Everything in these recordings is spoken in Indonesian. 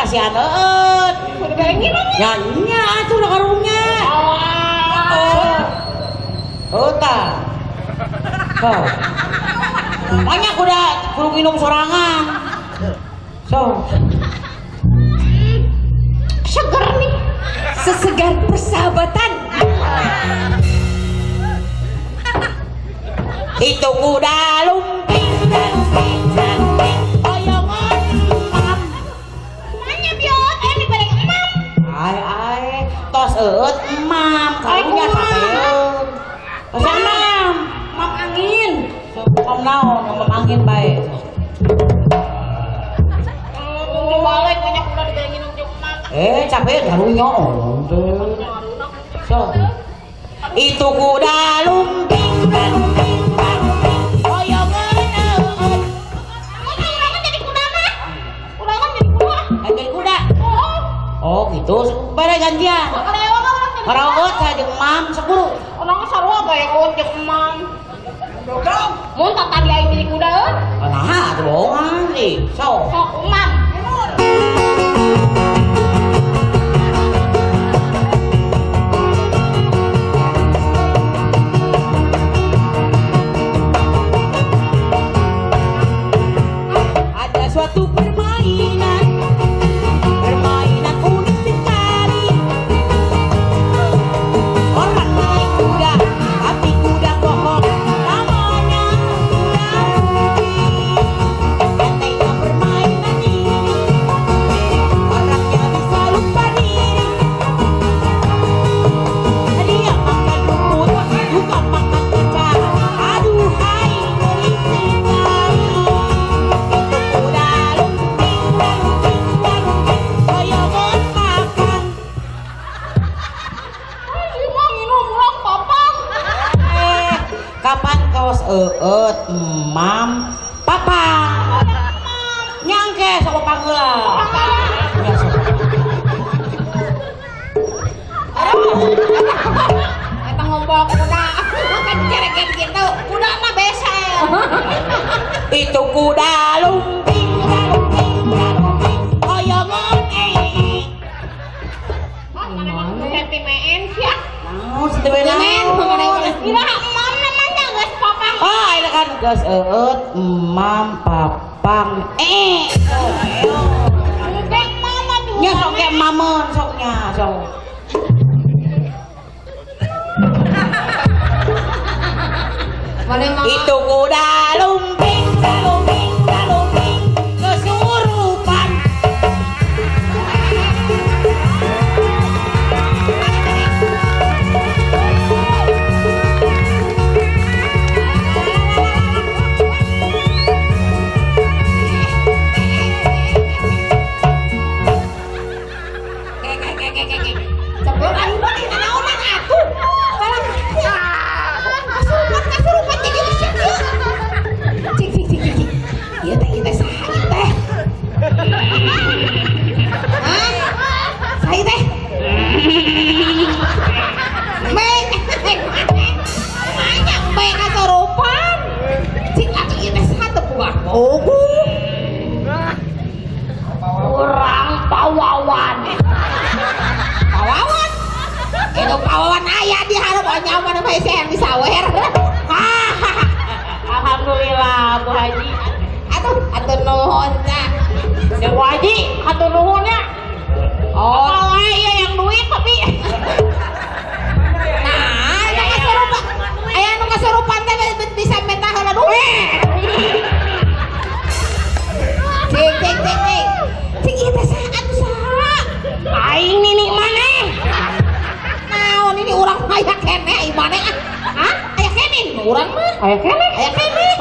kasihan eut. Kudu berengin Ya nya atuh da karungnya. Eta. Kau. Banyak udah kudu minum sorangan. So. Seger nih. Sesegar persahabatan. Itu kuda lumping oyongan mam. Kumanya biot di bareng emam. Ai tos eut mam karunya sapeun. Tos mam angin. Mam naon mam angin bae. Balik banyak udah dibayangin jeung emam. Capek karunya so. Itu kuda lumping oyongan eut. Udah jadi kuda mah. Udah kan jadi kuda. Jadi kuda. Oh gitu, bare gantian. Ngaraot saya jeung mam 10. Orang sarua gaya ojek emam. Mun tadi aing jadi kuda eut. Nah, atuh bohongan sih. So. Sok emam. Ada suatu permainan unik sekali. Orang naik kuda, tapi kuda bohong. Namanya kuda lumping. Entengnya permainan ini, orangnya bisa lupa diri. Dia makan rumput, juga makan kacang. Aduhai ngeri sekali. Itu kuda lumping, oyongan makan. Emang minum ulang papang. Kapan kaos eut mam papa nyangke sok panggela. Eta ngombok kuda. Kan jereket gitu. Kuda mah besel. Itu kuda lumping oyongan Sentimen sih. naon sedewenan Iraha emam namanya geus papang. ini kan geus eut mam papang Dek mama tuh. nya sok ge mamen soknya sok. Itu kuda lumping kesurupan. Cepet aing mah dina naonan atuh. Kalang kasurupan jadi mesin yeuh. Cik. Ieu teh saha ieu teh? Hah? Saha ieu teh? Meng. Banyak meng kasurupan. Cik atuh ieu teh saha teu buat ogu. Urang pawawan. Pawawan? Itu pawawan ayah di harap nyaman sama isi yang disawer. Alhamdulillah Bu Haji. Atuh nuhun nya. Si Bu Haji atuh nuhunnya. Oh, Apa iya yang duit tapi. nah, aya kasurupan. Aya nu kasurupan teh bisa minta heula duit. Cik. Cik ieu teh saha atuh saha? Aing nini maneh. Naon ini urang aya keneh ai maneh ah. Hah? Aya keneh urang mah. Aya keneh. Aya keneh.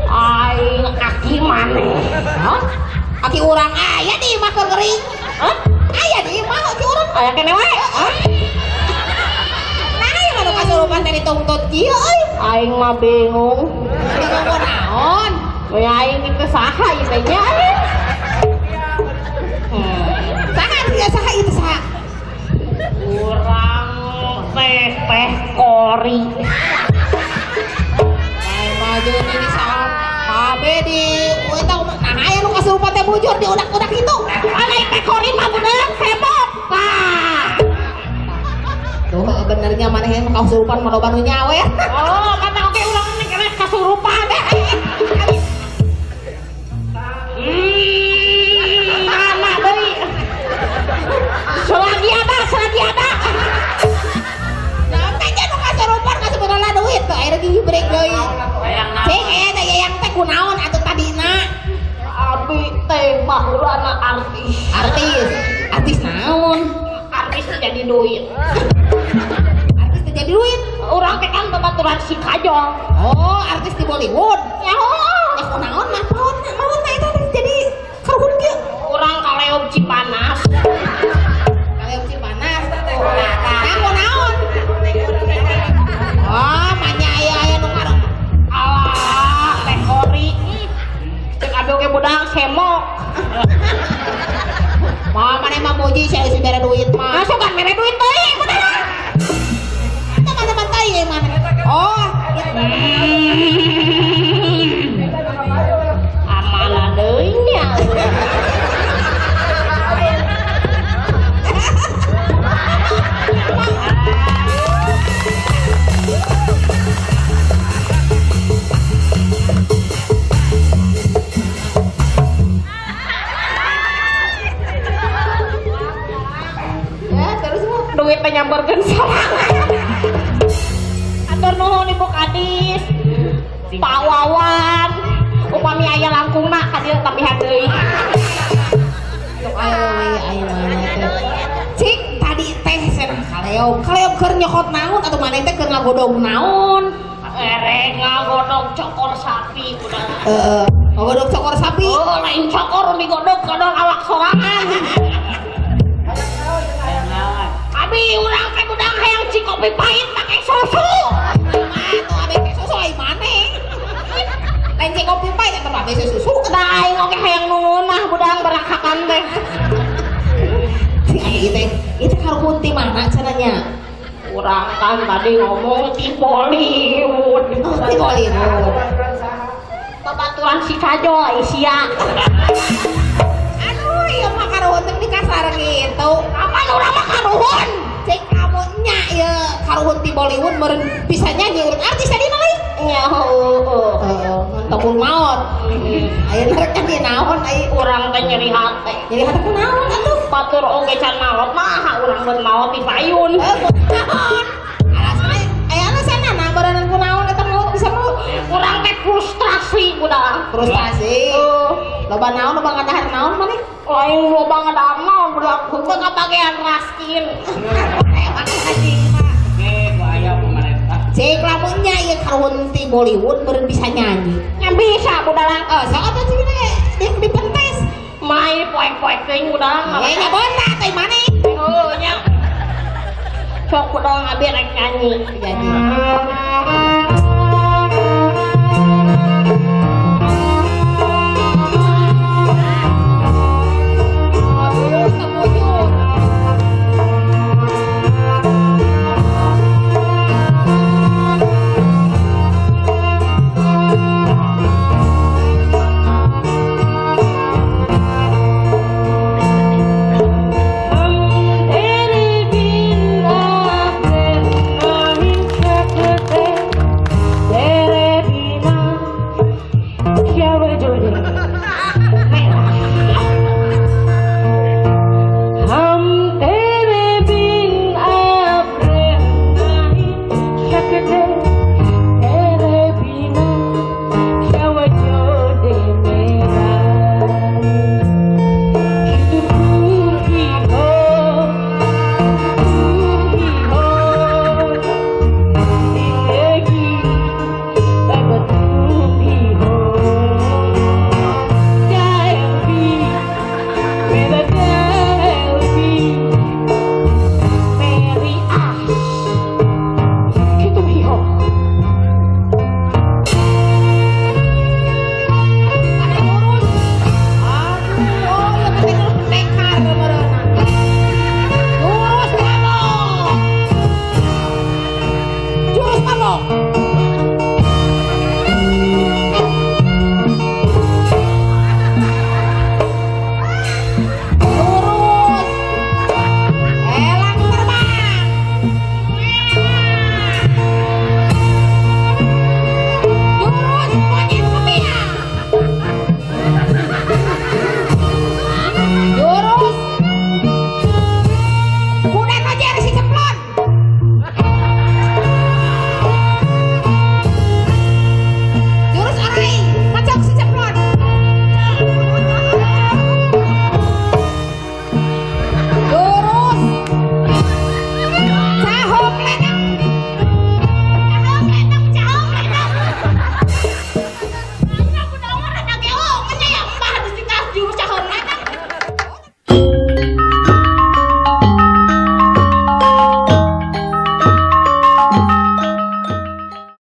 Aing aki maneh. Hah? Aki urang aya di imah keur geuring. Hah? Aya di imah aki urang. Aya keneh we. Hah? Nah, ieu mah nu kasurupan teh dituntut kieu euy. Aing mah bingung. Bingung naon? Kayak aing itu saha ieu teh nya. Saha itu saha? Urang teh kori. Ai maju ini saha? Habe di eta nah kasurupan teh bujur di udak-udak itu. Alay teh korin mah beneran heboh. Nah. Tuh benernya mana yang kasurupan mah loba nu nyawer. Oh, kata oke ulang nih kena kasurupan deh. Mana deui? Selagi ada. Sampai jadi kasurupan kasurupan duit tuh akhirnya dibreak deui. Cek teh yang teh kunaon atuh tadina? Abi teh baheulana artis naon? Artis jadi duit. Artis jadi duit. Urang teh kan babaturan si Kajol. Oh, artis di Bollywood. Ya kunaon mah naon teh eta jadi karuhun kieu. Urang kaleog Cipanas. Kaleog Cipanas. Nah, kunaon? Oh, manya aya nu karep. Alah, teh kori. Cek abi oge budak semok. Mah mana mah muji saya si mere duit mah. Masuk kan mere duit deui, beneran. Teman-teman teh mana? Oh, amanah deui nya. Duit teh nyamperkeun sorangan. Atur nuhun Ibu Kadis. Pak Wawan. Upami aya langkungna ka dieu tambihan deui. Ayo mana teh. Cik tadi teh cenah kaleog keur nyokot naon atuh maneh teh keur ngagodog naon? Erek ngagodog cokor sapi budak. Ngagodog cokor sapi? Oh, lain cokor digodog kadang awak sorangan. Abi urang teh budak hayang cikopi pahit pake susu. Atuh abi teh susu ai maneh. Lain cikopi pahit eta mah bese susu. Da aing oge hayang nununah budak berakakan teh. Itu karuhun ti mana caranya? Urang kan tadi ngomong ti Bollywood. Ti Bollywood. Babaturan si Kajol sia. Iya mah karuhun teh di kasar gitu. Apa urang mah karuhun? Cek kamu nya ya karuhun ti Bollywood meureun bisa nyanyi urang artis tadi mah lain. Nya heueuh. Mantapul maot. Ayeuna rek di naon ai urang teh nyeri hate. Nyeri hate kunaon atuh? Batur oge can maot mah urang mun maot di payun. Naon? Alasanna na beureun kunaon eta maot bisa maot. Urang teh frustrasi budak. Frustrasi. Loba naon loba ngadahar naon maneh? Lain loba ngadahar naon budak henteu kabagean raskin. Emang anjing mah. Ku aya pemerintah. Cek lamun nya ieu karuhun ti Bollywood meureun bisa nyanyi. Nya bisa budak. Sok atuh cenah di pentes. Main poek-poek teuing budak. Ya nya beunna teh maneh. Heuh nya. Sok budak abi rek nyanyi.